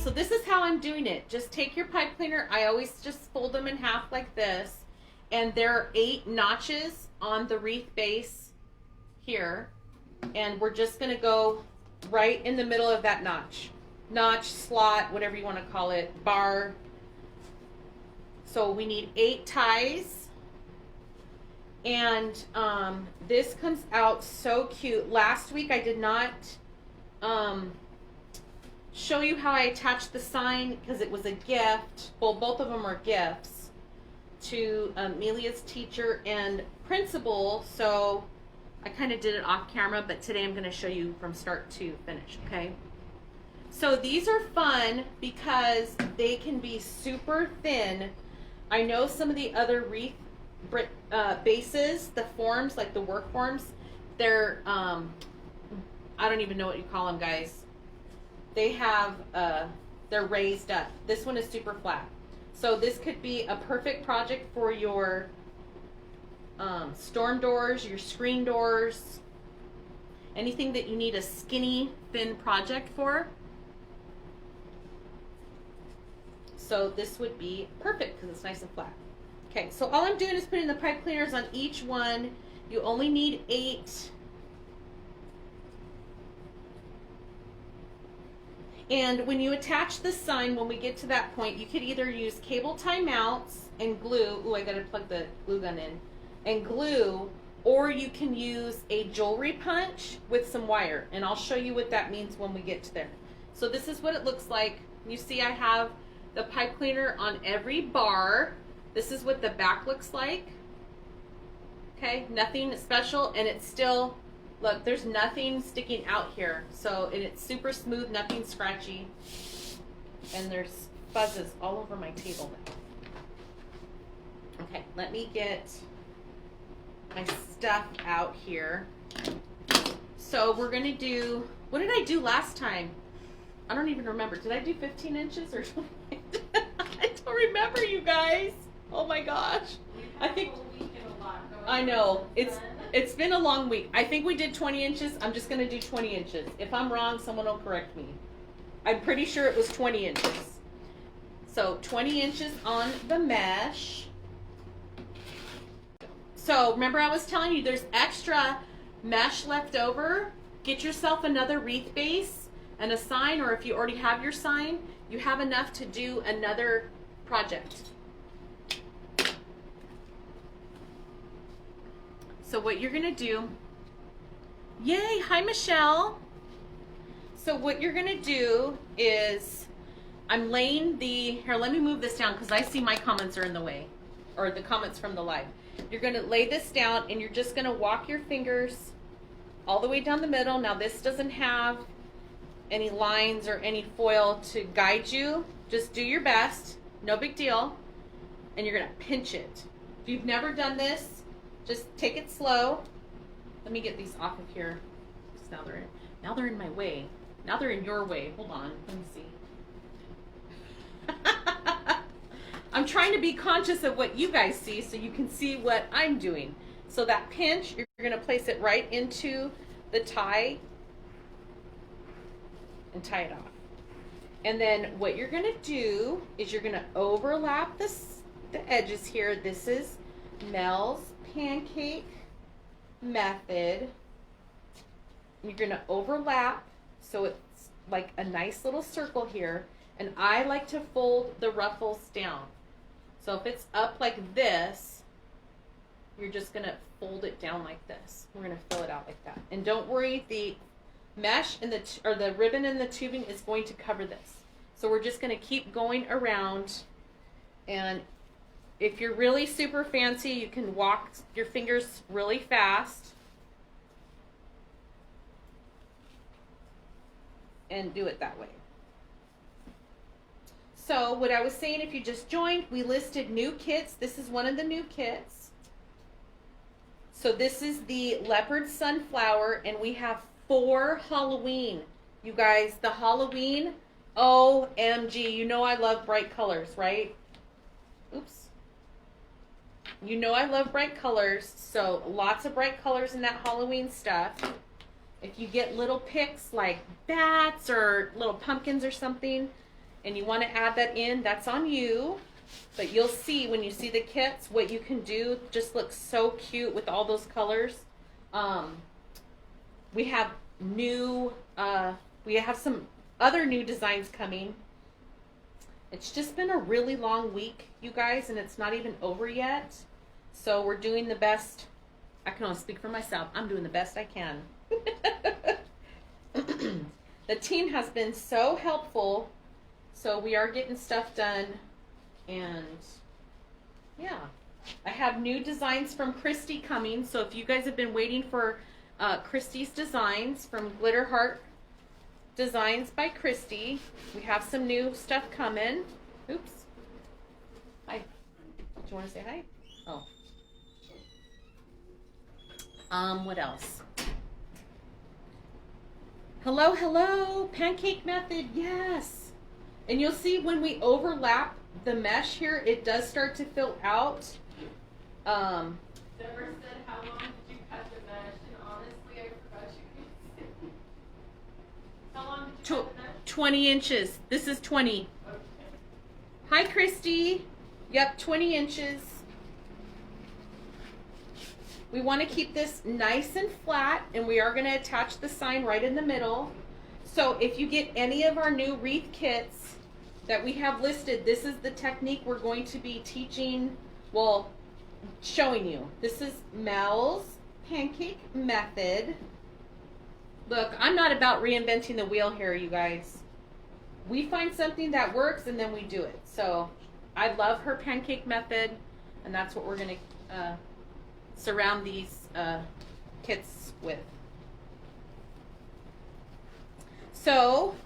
So this is how I'm doing it. Just take your pipe cleaner. I always just fold them in half like this. And there are 8 notches on the wreath base here. And we're just going to go right in the middle of that notch. Notch, slot, whatever you want to call it, bar. So we need 8 ties. And this comes out so cute. Last week I did not show you how I attached the sign because it was a gift. Well, both of them are gifts to Amelia's teacher and principal. So I kind of did it off camera, but today I'm going to show you from start to finish, okay? So these are fun because they can be super thin. I know some of the other wreath bases, the forms, like the work forms, they're, I don't even know what you call them, guys. They have, they're raised up. This one is super flat. So this could be a perfect project for your storm doors, your screen doors, anything that you need a skinny, thin project for. So this would be perfect because it's nice and flat. Okay, so all I'm doing is putting the pipe cleaners on each one. You only need 8. And when you attach the sign, when we get to that point, you could either use cable tie mounts and glue. Ooh, I gotta plug the glue gun in. And glue, or you can use a jewelry punch with some wire. And I'll show you what that means when we get to there. So this is what it looks like. You see I have the pipe cleaner on every bar. This is what the back looks like. Okay, nothing special, and it's still, look, there's nothing sticking out here. So, and it's super smooth, nothing scratchy. And there's fuzzes all over my table now. Okay, let me get my stuff out here. So we're gonna do, what did I do last time? I don't even remember. Did I do 15 inches or something? I don't remember, you guys. Oh my gosh. I think I know. It's been a long week. I think we did 20 inches. I'm just going to do 20 inches. If I'm wrong, someone will correct me. I'm pretty sure it was 20 inches. So 20 inches on the mesh. So remember I was telling you there's extra mesh left over. Get yourself another wreath base and a sign, or if you already have your sign, you have enough to do another project. So what you're gonna do, yay, hi Michelle. So what you're gonna do is, I'm laying the, here let me move this down because I see my comments are in the way, or the comments from the live. You're gonna lay this down and you're just gonna walk your fingers all the way down the middle. Now this doesn't have any lines or any foil to guide you. Just do your best, no big deal. And you're gonna pinch it. If you've never done this, just take it slow. Let me get these off of here. Now they're in my way. Now they're in your way. Hold on. Let me see. I'm trying to be conscious of what you guys see so you can see what I'm doing. So that pinch, you're going to place it right into the tie and tie it off. And then what you're going to do is you're going to overlap the edges here. This is Mel's pancake method. You're going to overlap so it's like a nice little circle here, and I like to fold the ruffles down. So if it's up like this, you're just going to fold it down like this. We're going to fill it out like that. And don't worry, the mesh and the ribbon and the tubing is going to cover this. So we're just going to keep going around, and if you're really super fancy, you can walk your fingers really fast and do it that way. So what I was saying, if you just joined, we listed new kits. This is one of the new kits. So this is the Leopard Sunflower, and we have 4 Halloween. You guys, the Halloween, OMG, you know I love bright colors, right? Oops. You know I love bright colors, so lots of bright colors in that Halloween stuff. If you get little picks like bats or little pumpkins or something, and you want to add that in, that's on you. But you'll see when you see the kits what you can do. It just looks so cute with all those colors. We have new, we have some other new designs coming. It's just been a really long week, you guys, and it's not even over yet. So we're doing the best. I can only speak for myself. I'm doing the best I can. The team has been so helpful. So we are getting stuff done. And yeah, I have new designs from Christy coming. So if you guys have been waiting for Christy's designs from Glitter Heart Designs by Christy, we have some new stuff coming. Oops. Hi. Do you want to say hi? Oh. What else? Hello, hello. Pancake method. Yes. And you'll see when we overlap the mesh here, it does start to fill out. Deborah said, how long did you cut the mesh? And honestly, I forgot you could say. How long did you cut the mesh? 20 inches. This is 20. Okay. Hi, Christy. Yep, 20 inches. We want to keep this nice and flat, and we are going to attach the sign right in the middle. So if you get any of our new wreath kits that we have listed, this is the technique we're going to be teaching, well, showing you. This is Mel's pancake method. Look, I'm not about reinventing the wheel here, you guys. We find something that works and then we do it. So I love her pancake method, and that's what we're going to surround these kits with. So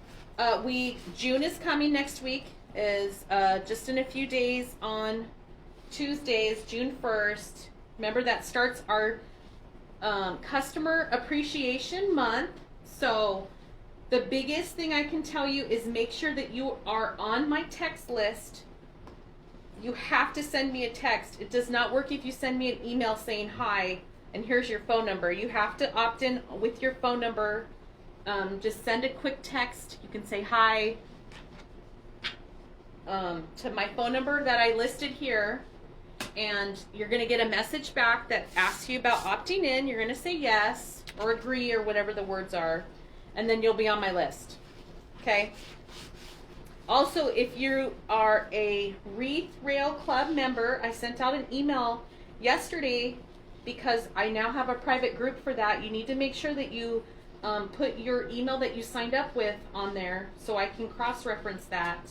June is coming next week, is just in a few days on Tuesdays, June 1st. Remember, that starts our customer appreciation month. So the biggest thing I can tell you is make sure that you are on my text list. You have to send me a text. It does not work if you send me an email saying hi and here's your phone number. You have to opt in with your phone number. Just send a quick text. You can say hi to my phone number that I listed here, and you're going to get a message back that asks you about opting in. You're going to say yes or agree or whatever the words are, and then you'll be on my list. Okay? Also, if you are a Wreath Rail Club member, I sent out an email yesterday because I now have a private group for that. You need to make sure that you put your email that you signed up with on there so I can cross-reference that.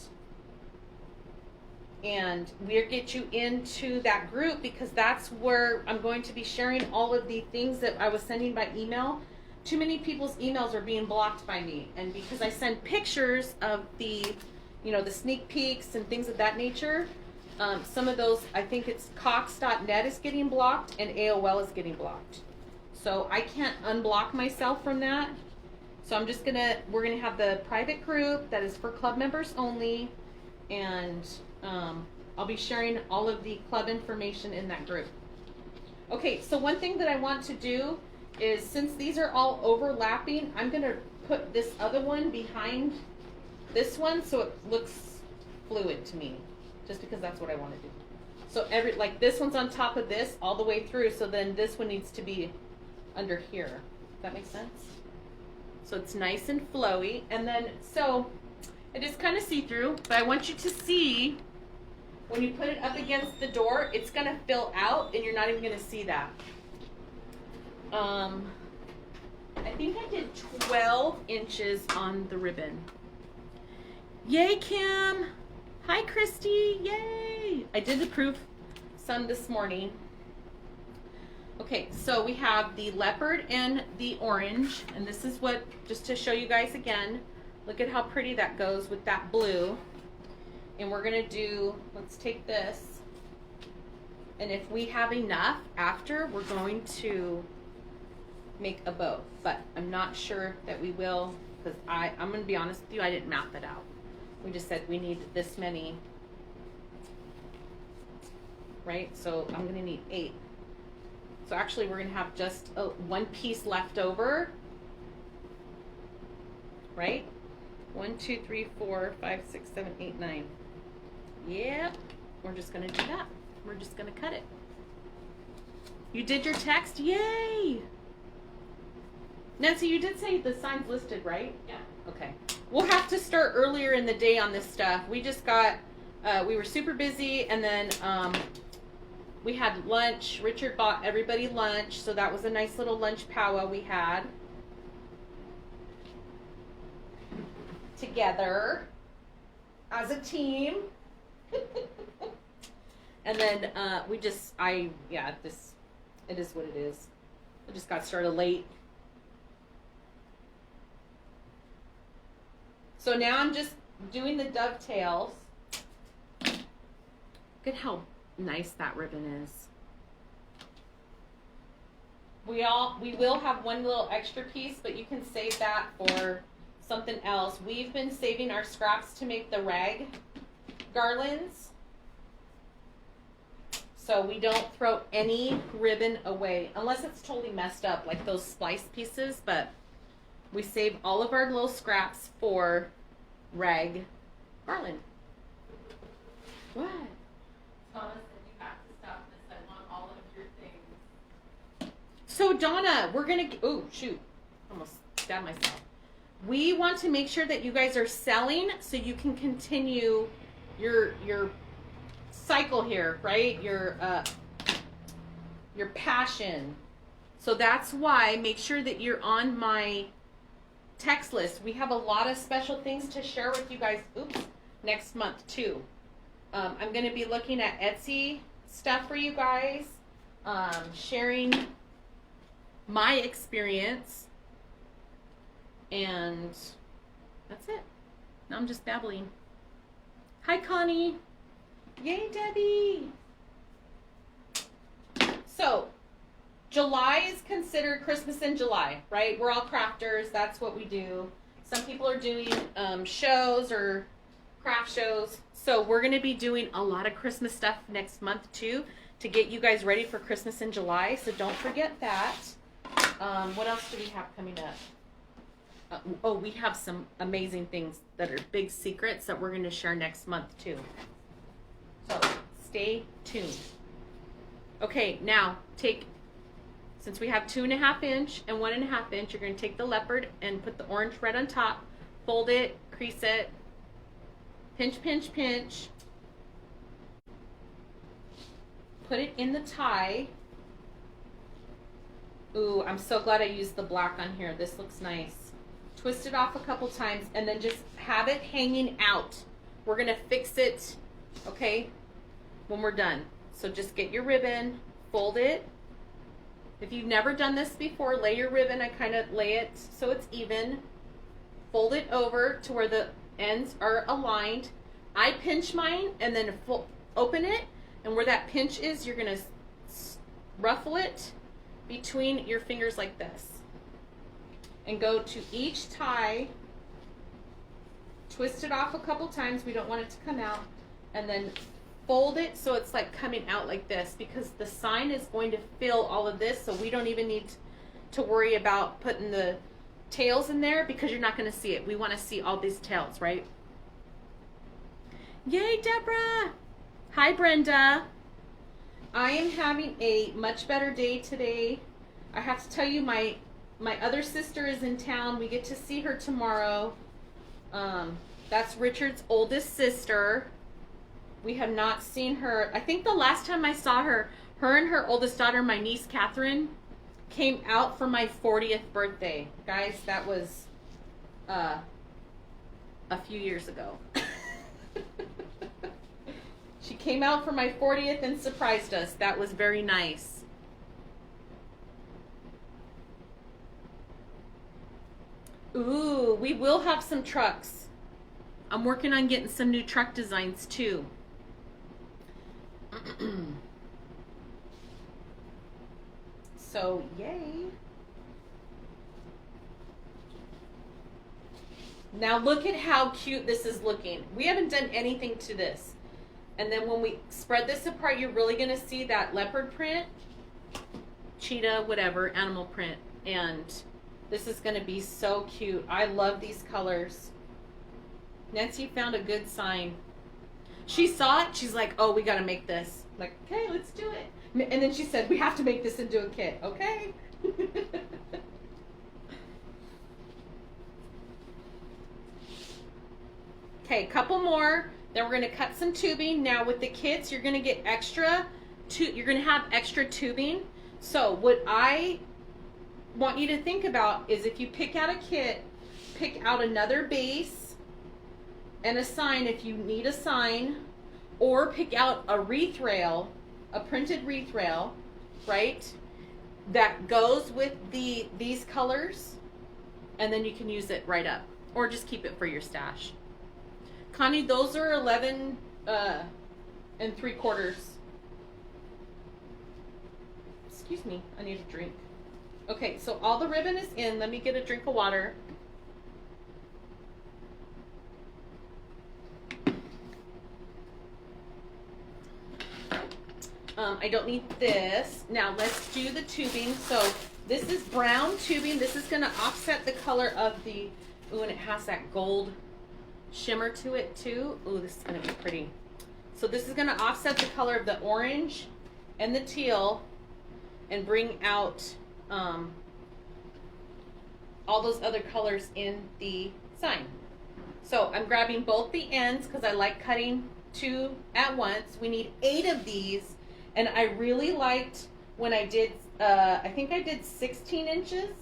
And we'll get you into that group because that's where I'm going to be sharing all of the things that I was sending by email. Too many people's emails are being blocked by me. And because I send pictures of the, you know, the sneak peeks and things of that nature, some of those, I think it's cox.net is getting blocked and AOL is getting blocked. So I can't unblock myself from that. So I'm just we're gonna have the private group that is for club members only, and I'll be sharing all of the club information in that group. Okay, so one thing that I want to do is, since these are all overlapping, I'm gonna put this other one behind this one so it looks fluid to me, just because that's what I want to do. So like this one's on top of this all the way through, so then this one needs to be under here. Does that make sense? So it's nice and flowy, and then so it is kind of see-through, but I want you to see when you put it up against the door, it's gonna fill out and you're not even gonna see that. I think I did 12 inches on the ribbon. Yay, Kim! Hi, Christy! Yay! I did approve some this morning. Okay, so we have the leopard and the orange, and this is what, just to show you guys again, look at how pretty that goes with that blue. And we're gonna do, let's take this, and if we have enough after, we're going to make a bow, but I'm not sure that we will, because I'm gonna be honest with you, I didn't map it out. We just said we need this many, right? So I'm gonna need 8. So actually we're gonna have just one piece left over, right? 1, 2, 3, 4, 5, 6, 7, 8, 9. Yep. We're just going to do that. We're just going to cut it. You did your text? Yay! Nancy, you did say the sign's listed, right? Yeah. Okay. We'll have to start earlier in the day on this stuff. We just got, we were super busy, and then we had lunch. Richard bought everybody lunch, so that was a nice little lunch powwow we had together as a team. And then we just, it is what it is. I just got started late. So now I'm just doing the dovetails. Look at how nice that ribbon is. We will have one little extra piece, but you can save that for something else. We've been saving our scraps to make the rag garlands, so we don't throw any ribbon away unless it's totally messed up, like those splice pieces, but we save all of our little scraps for rag garland. What? Thomas said you have to stop this. I want all of your things. So Donna, we're gonna, oh shoot, almost stabbed myself. We want to make sure that you guys are selling so you can continue your cycle here, right? Your passion. So that's why make sure that you're on my text list. We have a lot of special things to share with you guys, next month too. I'm going to be looking at Etsy stuff for you guys, sharing my experience, and that's it. Now I'm just babbling. Hi, Connie. Yay, Debbie. So, July is considered Christmas in July, right? We're all crafters. That's what we do. Some people are doing shows or craft shows. So we're going to be doing a lot of Christmas stuff next month too to get you guys ready for Christmas in July. So don't forget that. What else do we have coming up? We have some amazing things that are big secrets that we're going to share next month too. So stay tuned. Okay, now since we have 2.5 inch and 1.5 inch, you're going to take the leopard and put the orange red on top, fold it, crease it, pinch, pinch, pinch, put it in the tie. Ooh, I'm so glad I used the black on here. This looks nice. Twist it off a couple times and then just have it hanging out. We're going to fix it, okay, when we're done. So just get your ribbon, fold it. If you've never done this before, lay your ribbon. I kind of lay it so it's even. Fold it over to where the ends are aligned. I pinch mine and then open it. And where that pinch is, you're going to ruffle it between your fingers like this. And go to each tie. Twist it off a couple times. We don't want it to come out. And then fold it so it's like coming out like this, because the sign is going to fill all of this, so we don't even need to worry about putting the tails in there because you're not going to see it. We want to see all these tails, right? Yay, Deborah! Hi, Brenda. I am having a much better day today. I have to tell you, my other sister is in town. We get to see her tomorrow. That's Richard's oldest sister. We have not seen her. I think the last time I saw her, her and her oldest daughter, my niece Catherine, came out for my 40th birthday. Guys, that was a few years ago. She came out for my 40th and surprised us. That was very nice. Ooh, we will have some trucks. I'm working on getting some new truck designs too. So, yay. Now look at how cute this is looking. We haven't done anything to this. And then when we spread this apart, you're really going to see that leopard print, cheetah, whatever, animal print. And this is going to be so cute. I love these colors. Nancy found a good sign. She saw it. She's like, oh, we got to make this. I'm like, okay, let's do it. And then she said, we have to make this into a kit. Okay. Okay, couple more. Then we're going to cut some tubing. Now with the kits, you're going to get extra. You're going to have extra tubing. So what I want you to think about is if you pick out a kit, pick out another base and a sign if you need a sign, or pick out a wreath rail, a printed wreath rail, right? That goes with these colors, and then you can use it right up, or just keep it for your stash. Connie, those are 11 3/4. Excuse me, I need a drink. Okay, so all the ribbon is in. Let me get a drink of water. I don't need this. Now let's do the tubing. So this is brown tubing. This is going to offset the color of the, ooh, and it has that gold shimmer to it too. Ooh, this is going to be pretty. So this is going to offset the color of the orange and the teal and bring out all those other colors in the sign. So I'm grabbing both the ends because I like cutting 2 at once. We need 8 of these. And I really liked when I did, I think I did 16 inches.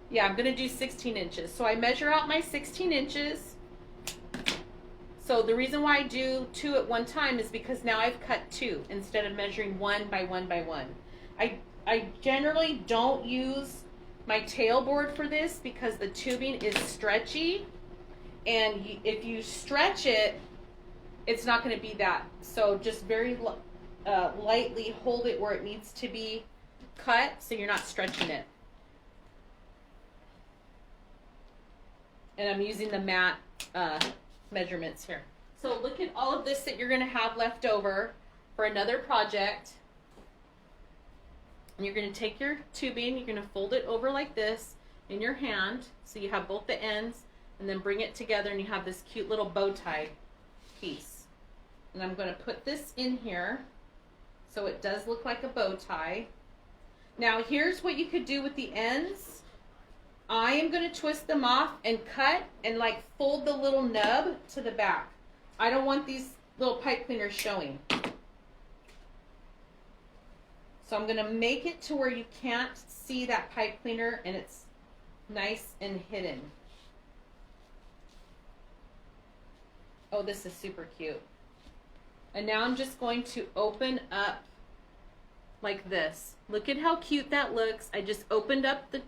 Yeah, I'm going to do 16 inches. So I measure out my 16 inches. So the reason why I do 2 at one time is because now I've cut 2 instead of measuring 1 by 1 by 1. I generally don't use my tail board for this because the tubing is stretchy. And if you stretch it, it's not going to be that. So just very lightly hold it where it needs to be cut so you're not stretching it. And I'm using the matte measurements here. So look at all of this that you're going to have left over for another project. And you're going to take your tubing, you're going to fold it over like this in your hand so you have both the ends, and then bring it together and you have this cute little bow tie piece. And I'm going to put this in here so it does look like a bow tie. Now here's what you could do with the ends. I am going to twist them off and cut and like fold the little nub to the back. I don't want these little pipe cleaners showing. So I'm going to make it to where you can't see that pipe cleaner and it's nice and hidden. Oh, this is super cute. And now I'm just going to open up like this. Look at how cute that looks. I just opened up the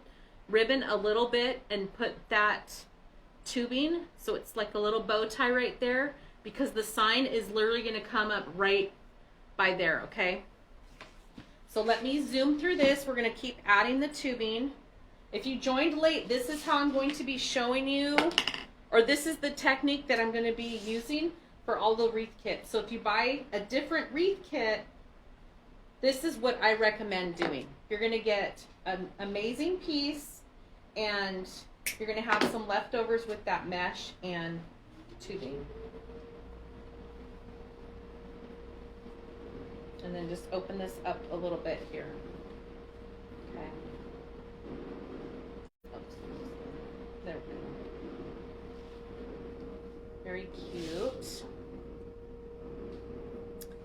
ribbon a little bit and put that tubing so it's like a little bow tie right there, because the sign is literally going to come up right by there, okay? So let me zoom through this. We're going to keep adding the tubing. If you joined late, this is how I'm going to be showing you, or this is the technique that I'm going to be using for all the wreath kits. So if you buy a different wreath kit, this is what I recommend doing. You're going to get an amazing piece, and you're going to have some leftovers with that mesh and tubing. And then just open this up a little bit here. Okay. Oops. There we go. Very cute.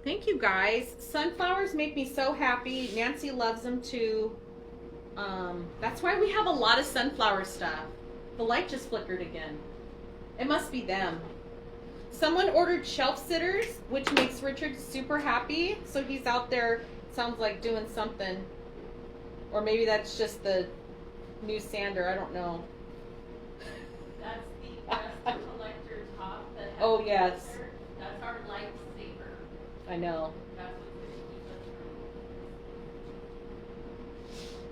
Thank you guys. Sunflowers make me so happy. Nancy loves them too. That's why we have a lot of sunflower stuff. The light just flickered again. It must be them. Someone ordered shelf sitters, which makes Richard super happy. So he's out there, sounds like doing something. Or maybe that's just the new sander. I don't know. That's the Dust Collector top that has Oh, yes. filter. That's our lifesaver. I know. That's what's going to keep us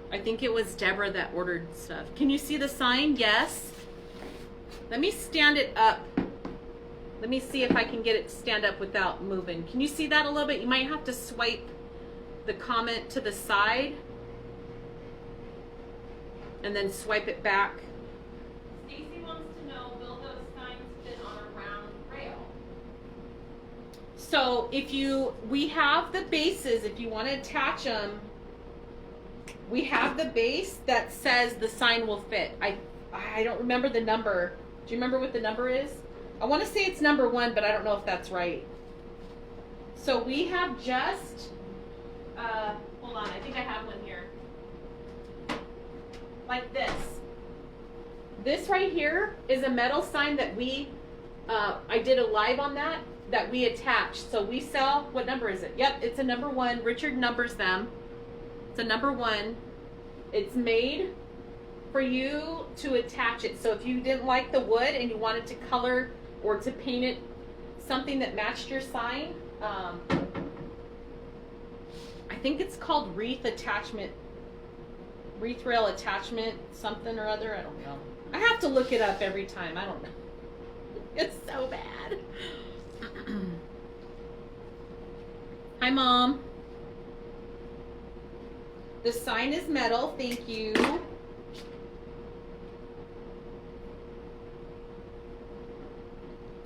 from. I think it was Deborah that ordered stuff. Can you see the sign? Yes. Let me stand it up. Let me see if I can get it to stand up without moving. Can you see that a little bit? You might have to swipe the comment to the side and then swipe it back. Stacy wants to know, will those signs fit on So we have the bases, if you want to attach them, we have the base that says the sign will fit. I don't remember the number. Do you remember what the number is? I want to say it's number 1, but I don't know if that's right. So we have just, hold on, I think I have one here. Like this. This right here is a metal sign that I did a live on that we attached. So we sell, what number is it? Yep, it's a number 1. Richard numbers them. It's a number 1. It's made for you to attach it. So if you didn't like the wood and you wanted to color or to paint it something that matched your sign, I think it's called Wreath attachment, Wreath rail attachment, something or other. I don't know. I have to look it up every time. I don't know. It's so bad. Hi, Mom. The sign is metal. Thank you.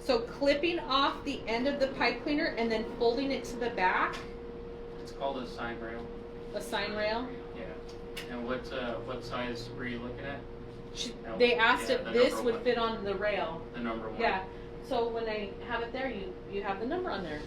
So clipping off the end of the pipe cleaner and then folding it to the back. It's called a sign rail. A sign rail? Yeah. And what size were you looking at? They asked if the this number would 1. fit on the rail. The number 1. Yeah. So when I have it there, you have the number on there.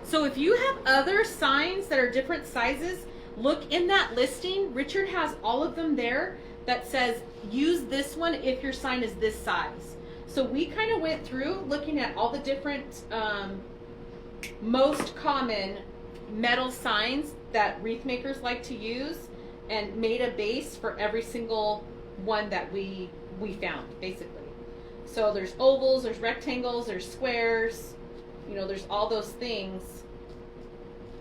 So if you have other signs that are different sizes, look in that listing. Richard has all of them there that says use this one if your sign is this size. So we kind of went through looking at all the different most common metal signs that wreath makers like to use and made a base for every single one that we found, basically. So there's ovals, there's rectangles, there's squares, you know, there's all those things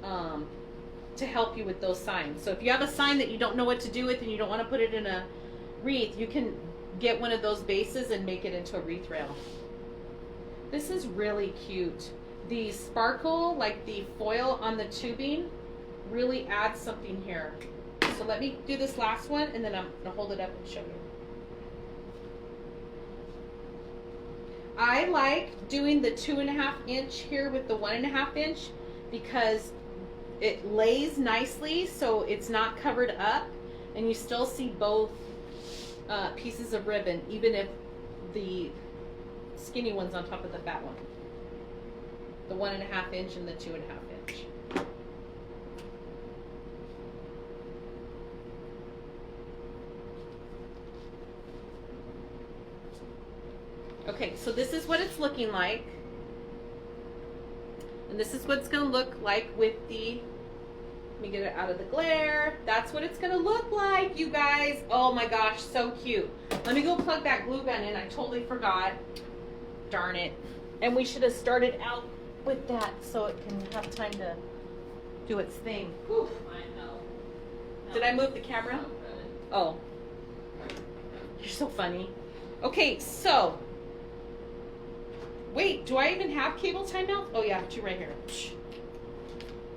to help you with those signs. So if you have a sign that you don't know what to do with and you don't want to put it in a wreath, you can get one of those bases and make it into a wreath rail. This is really cute. The sparkle, like the foil on the tubing, really adds something here. So let me do this last one and then I'm going to hold it up and show you. I like doing the 2.5 inch here with the 1.5 inch because it lays nicely so it's not covered up and you still see both pieces of ribbon, even if the skinny one's on top of the fat one. The 1.5 inch and the 2.5 inch. Okay, so this is what it's looking like. And this is what it's going to look like with the, let me get it out of the glare. That's what it's going to look like, you guys. Oh my gosh, so cute. Let me go plug that glue gun in. I totally forgot. Darn it. And we should have started out with that so it can have time to do its thing. Whew. I know. Did I move the camera? Oh. You're so funny. Okay, so. Wait, do I even have cable timeouts? Oh yeah, 2 right here.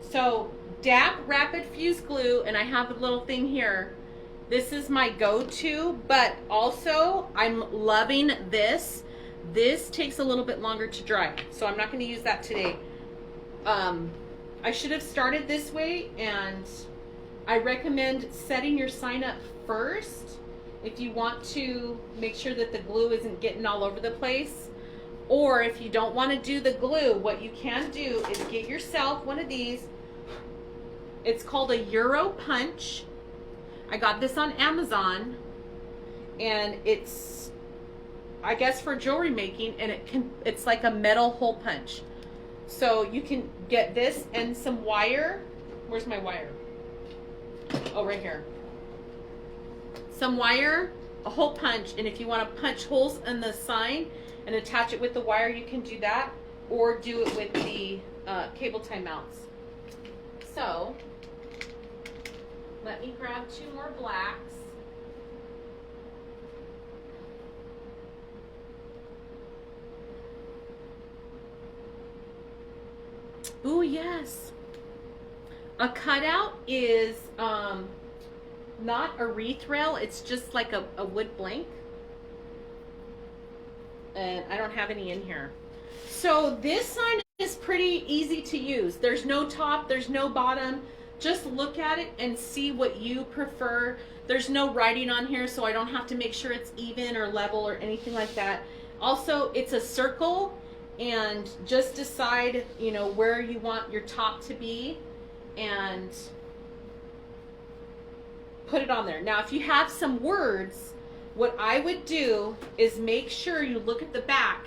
So, DAP Rapid Fuse Glue, and I have a little thing here. This is my go-to, but also I'm loving this. This takes a little bit longer to dry, so I'm not going to use that today. I should have started this way, and I recommend setting your sign up first if you want to make sure that the glue isn't getting all over the place. Or if you don't want to do the glue, what you can do is get yourself one of these. It's called a Euro Punch. I got this on Amazon, and it's, I guess, for jewelry making, and it's like a metal hole punch. So you can get this and some wire. Where's my wire? Oh, right here. Some wire, a hole punch, and if you want to punch holes in the sign and attach it with the wire, you can do that, or do it with the cable tie mounts. So, let me grab 2 more blacks. Ooh, yes. A cutout is not a wreath rail, it's just like a wood blank. And I don't have any in here. So this sign It's pretty easy to use. There's no top, there's no bottom. Just look at it and see what you prefer. There's no writing on here, so I don't have to make sure it's even or level or anything like that. Also, it's a circle, and just decide, you know, where you want your top to be and put it on there. Now, if you have some words, what I would do is make sure you look at the back.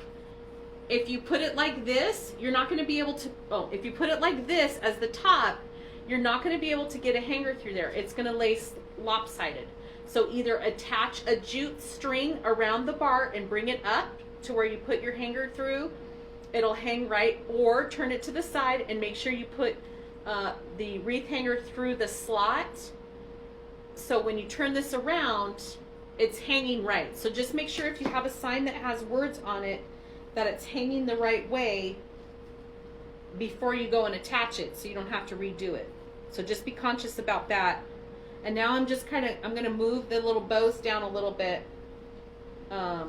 If you put it like this, you're not going to be able to, if you put it like this as the top, you're not going to be able to get a hanger through there. It's going to lay lopsided. So either attach a jute string around the bar and bring it up to where you put your hanger through. It'll hang right, or turn it to the side and make sure you put the wreath hanger through the slot. So when you turn this around, it's hanging right. So just make sure if you have a sign that has words on it, that it's hanging the right way before you go and attach it, so you don't have to redo it. So just be conscious about that. And now I'm just I'm going to move the little bows down a little bit to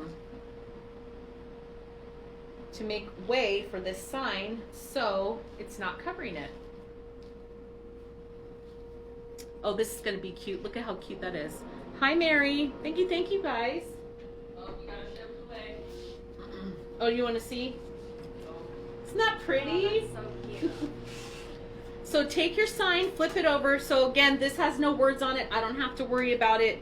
make way for this sign so it's not covering it. Oh, this is going to be cute. Look at how cute that is. Hi, Mary. Thank you guys. Oh, you gotta ship it away. Oh, you want to see? Isn't that pretty? Oh, that's so cute. So take your sign, flip it over. So again, this has no words on it. I don't have to worry about it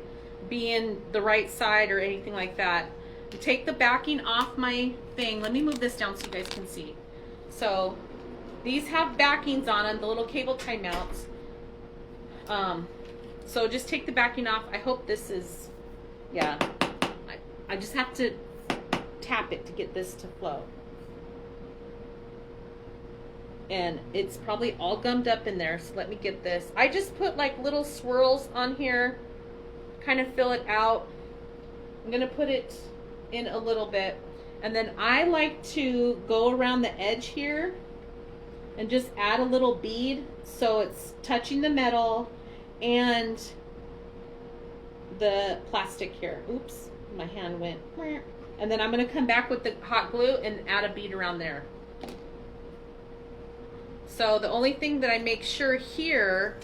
being the right side or anything like that. Take the backing off my thing. Let me move this down so you guys can see. So these have backings on them, the little cable tie mounts. So just take the backing off. I hope this is, yeah. I just have to tap it to get this to flow. And it's probably all gummed up in there, so let me get this. I just put like little swirls on here, kind of fill it out. I'm gonna put it in a little bit, and then I like to go around the edge here and just add a little bead so it's touching the metal and the plastic here. Oops, my hand went. And then I'm gonna come back with the hot glue and add a bead around there. So the only thing that I make sure here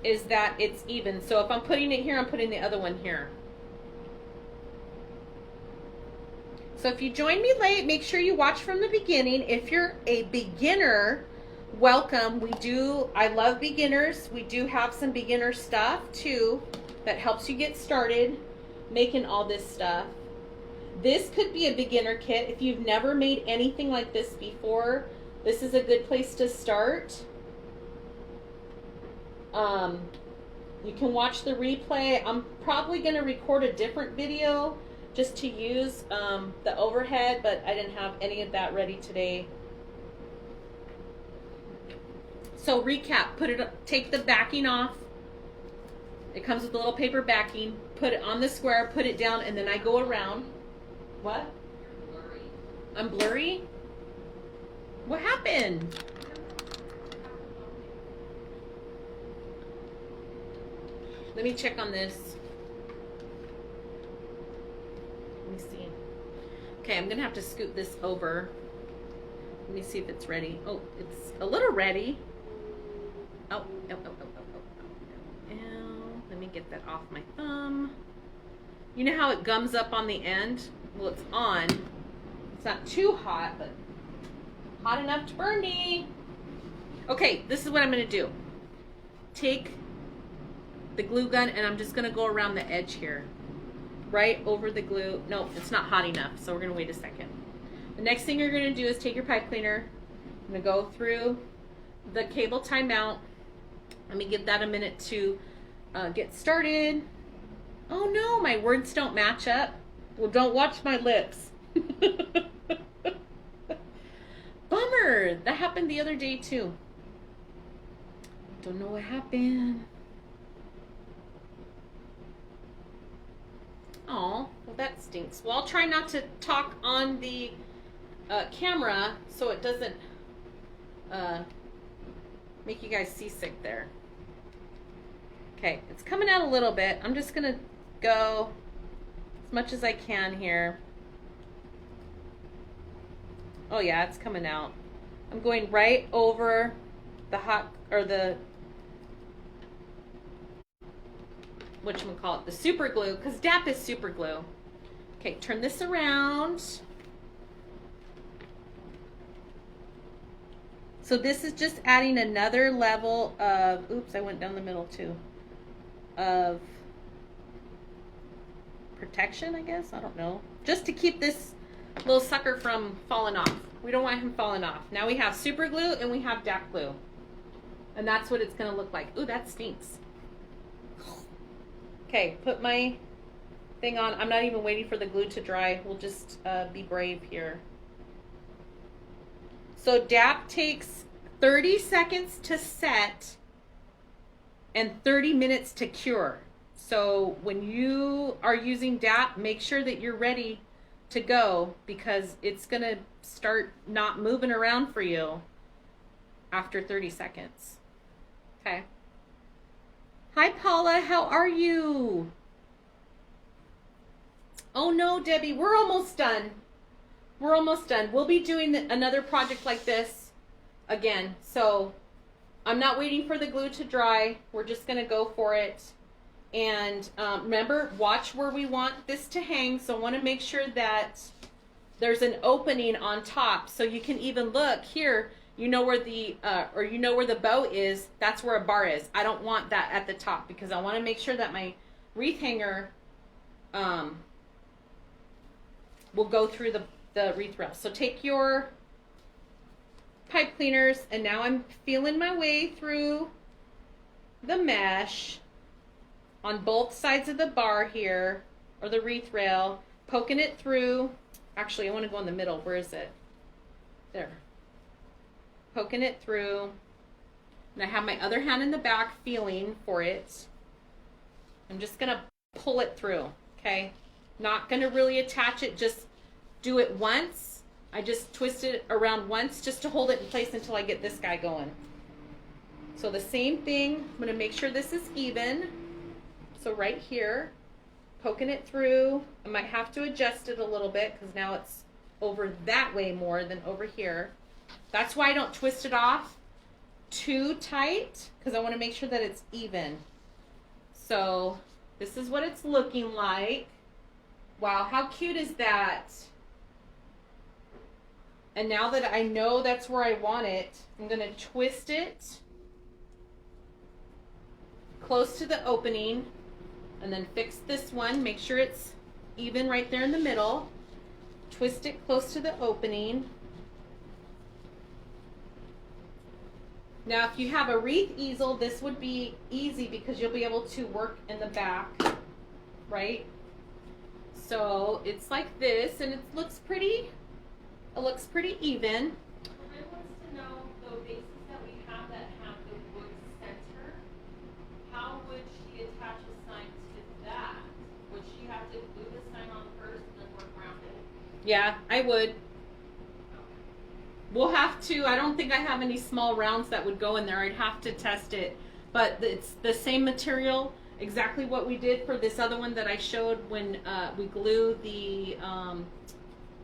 is that it's even. So if I'm putting it here, I'm putting the other one here. So if you join me late, make sure you watch from the beginning. If you're a beginner, welcome. I love beginners. We do have some beginner stuff too that helps you get started making all this stuff. This could be a beginner kit. If you've never made anything like this before, this is a good place to start. You can watch the replay. I'm probably going to record a different video just to use the overhead, but I didn't have any of that ready today. So recap, take the backing off. It comes with a little paper backing. Put it on the square, put it down, and then I go around. What? You're blurry. I'm blurry? What happened? Let me check on this. Let me see. Okay, I'm gonna have to scoot this over. Let me see if it's ready. Oh, it's a little ready. Oh. Let me get that off my thumb. You know how it gums up on the end? Well, it's on. It's not too hot, but hot enough to burn me. Okay, this is what I'm gonna do. Take the glue gun and I'm just gonna go around the edge here. Right over the glue. No, it's not hot enough, so we're gonna wait a second. The next thing you're gonna do is take your pipe cleaner. I'm gonna go through the cable tie mount. Let me give that a minute to get started. Oh no, my words don't match up. Well, don't watch my lips. Bummer. That happened the other day too. Don't know what happened. Oh, well that stinks. Well, I'll try not to talk on the camera so it doesn't make you guys seasick there. Okay, it's coming out a little bit. I'm just gonna go as much as I can here. Oh yeah, it's coming out. I'm going right over the hot, or the, whatchamacallit, the super glue, because DAP is super glue. Okay, turn this around. So this is just adding another level of, oops, I went down the middle too, of protection, I guess, I don't know. Just to keep this little sucker from falling off. We don't want him falling off. Now we have super glue and we have DAP glue. And that's what it's gonna look like. Ooh, that stinks. Okay, put my thing on. I'm not even waiting for the glue to dry. We'll just be brave here. So DAP takes 30 seconds to set and 30 minutes to cure. So when you are using DAP, make sure that you're ready to go, because it's gonna start not moving around for you after 30 seconds. Okay. Hi Paula, how are you? Oh no, Debbie, we're almost done. We're almost done. We'll be doing another project like this again. So I'm not waiting for the glue to dry. We're just gonna go for it. And remember, watch where we want this to hang. So I want to make sure that there's an opening on top. So you can even look here, you know where the, or you know where the bow is, that's where a bar is. I don't want that at the top because I want to make sure that my wreath hanger will go through the wreath rail. So take your pipe cleaners, and now I'm feeling my way through the mesh on both sides of the bar here, or the wreath rail, poking it through. Actually, I want to go in the middle. Where is it? There. Poking it through. And I have my other hand in the back feeling for it. I'm just going to pull it through, okay? Not going to really attach it, just do it once. I just twist it around once just to hold it in place until I get this guy going. So the same thing, I'm going to make sure this is even. So right here, poking it through. I might have to adjust it a little bit because now it's over that way more than over here. That's why I don't twist it off too tight, because I want to make sure that it's even. So this is what it's looking like. Wow, how cute is that? And now that I know that's where I want it, I'm going to twist it close to the opening. And then fix this one, make sure it's even right there in the middle. Twist it close to the opening. Now if you have a wreath easel, this would be easy because you'll be able to work in the back, right? So it's like this, and it looks pretty even. Lynn wants to know the bases that we have that have the wood center. How would she attach a sign to that? Would she have to glue the sign on first and then work around it? Yeah, I would. We'll have to, I don't think I have any small rounds that would go in there. I'd have to test it. But it's the same material, exactly what we did for this other one that I showed when we glue the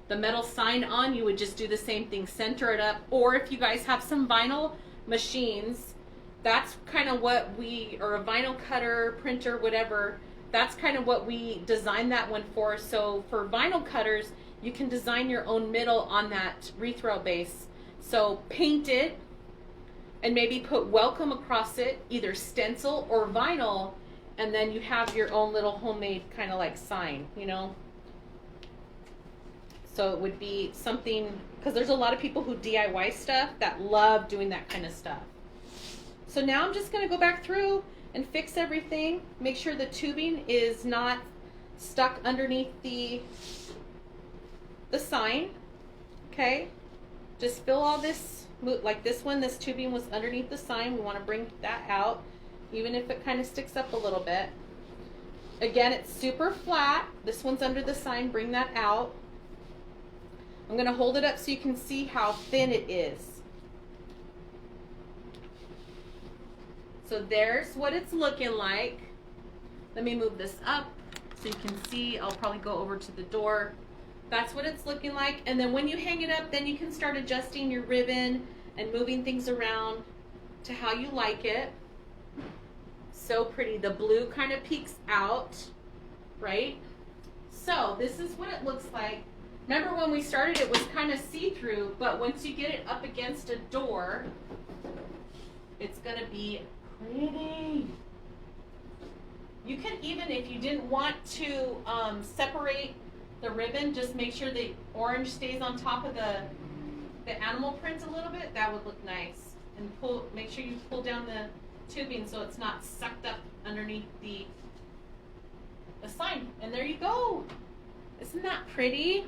metal sign on. You would just do the same thing, center it up. Or if you guys have some vinyl machines, that's kind of what we, or a vinyl cutter, printer, whatever, that's kind of what we designed that one for. So for vinyl cutters, you can design your own middle on that wreath rail base. So paint it and maybe put welcome across it, either stencil or vinyl, and then you have your own little homemade kind of like sign, you know? So it would be something, because there's a lot of people who DIY stuff that love doing that kind of stuff. So now I'm just going to go back through and fix everything. Make sure the tubing is not stuck underneath the sign. Okay, just fill all this, like this one, this tubing was underneath the sign. We want to bring that out, even if it kind of sticks up a little bit. Again, it's super flat. This one's under the sign. Bring that out. I'm going to hold it up so you can see how thin it is. So there's what it's looking like. Let me move this up so you can see. I'll probably go over to the door That's what it's looking like. And then when you hang it up, then you can start adjusting your ribbon and moving things around to how you like it. So pretty. The blue kind of peeks out, right? So this is what it looks like. Remember when we started, it was kind of see-through, but once you get it up against a door, it's gonna be pretty. You can even, if you didn't want to separate the ribbon, just make sure the orange stays on top of the animal print a little bit. That would look nice. And make sure you pull down the tubing so it's not sucked up underneath the sign. And there you go. Isn't that pretty?